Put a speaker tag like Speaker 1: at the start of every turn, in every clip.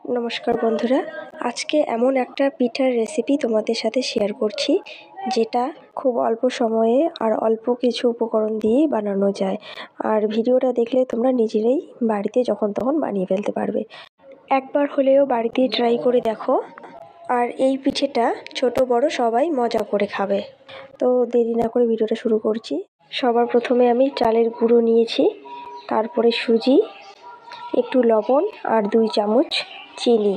Speaker 1: নমস্কার বন্ধুরা, আজকে এমন একটা পিঠার রেসিপি তোমাদের সাথে শেয়ার করছি যেটা খুব অল্প সময়ে আর অল্প কিছু উপকরণ দিয়েই বানানো যায়। আর ভিডিওটা দেখলে তোমরা নিজেরাই বাড়িতে যখন তখন বানিয়ে ফেলতে পারবে। একবার হলেও বাড়িতে ট্রাই করে দেখো। আর এই পিঠেটা ছোট বড় সবাই মজা করে খাবে। তো দেরি না করে ভিডিওটা শুরু করছি। সবার প্রথমে আমি চালের গুঁড়ো নিয়েছি, তারপরে সুজি, একটু লবণ আর 2 চামচ চিনি।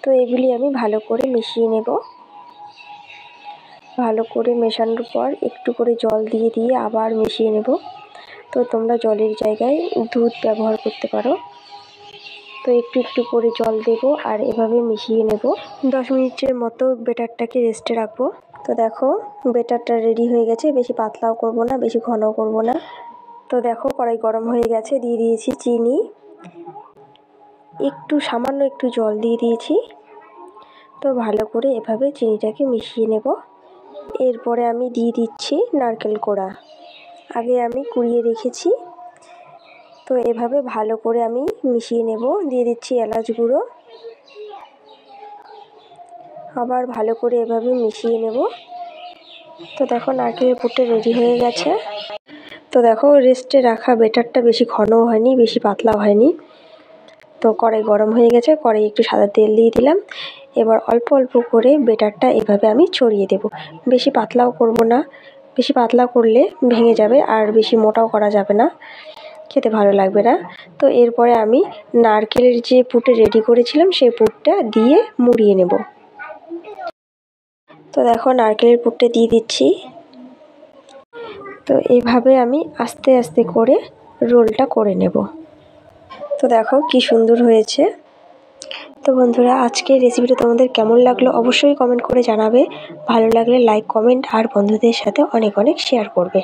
Speaker 1: তো এগুলি আমি ভালো করে মিশিয়ে নেব। ভালো করে মেশানোর পর একটু করে জল দিয়ে দিয়ে আবার মিশিয়ে নেব। তো তোমরা জলের জায়গায় দুধ ব্যবহার করতে পারো। তো একটু একটু করে জল দেব আর এভাবে মিশিয়ে নেব। 10 মিনিটের মতো ব্যাটারটাকে রেস্টে রাখবো। তো দেখো ব্যাটারটা রেডি হয়ে গেছে। বেশি পাতলাও করব না, বেশি ঘনও করব না। তো দেখো কড়াই গরম হয়ে গেছে, দিয়ে দিয়েছি চিনি, একটু সামান্য একটু জল দিয়ে দিয়েছি। তো ভালো করে এভাবে চিনিটাকে মিশিয়ে নেব। এরপরে আমি দিয়ে দিচ্ছি নারকেল কোড়া, আগে আমি কুড়িয়ে রেখেছি। তো এভাবে ভালো করে আমি মিশিয়ে নেব। দিয়ে দিচ্ছি এলাচ গুঁড়ো, আবার ভালো করে এভাবে মিশিয়ে নেব। তো দেখো নারকেলের পুরটা রেডি হয়ে গেছে। তো দেখো রেস্টে রাখা ব্যাটারটা বেশি ঘনও হয়নি, বেশি পাতলাও হয়নি। তো কড়াই গরম হয়ে গেছে, কড়াই একটু সাদা তেল দিয়ে দিলাম। এবার অল্প অল্প করে ব্যাটারটা এভাবে আমি ছড়িয়ে দেব। বেশি পাতলাও করব না, বেশি পাতলা করলে ভেঙে যাবে, আর বেশি মোটাও করা যাবে না, খেতে ভালো লাগবে না। তো এরপরে আমি নারকেলের যে পুরটা রেডি করেছিলাম সেই পুরটা দিয়ে মুড়িয়ে নেব। তো দেখো নারকেলের পুরটা দিয়ে দিচ্ছি। তো এইভাবে আমি আস্তে আস্তে করে রোলটা করে নেব। তো দেখো কি সুন্দর হয়েছে। তো বন্ধুরা, আজকের রেসিপিটা তোমাদের কেমন লাগলো অবশ্যই কমেন্ট করে জানাবে। ভালো লাগলে লাইক, কমেন্ট আর বন্ধুদের সাথে অনেক অনেক শেয়ার করবে।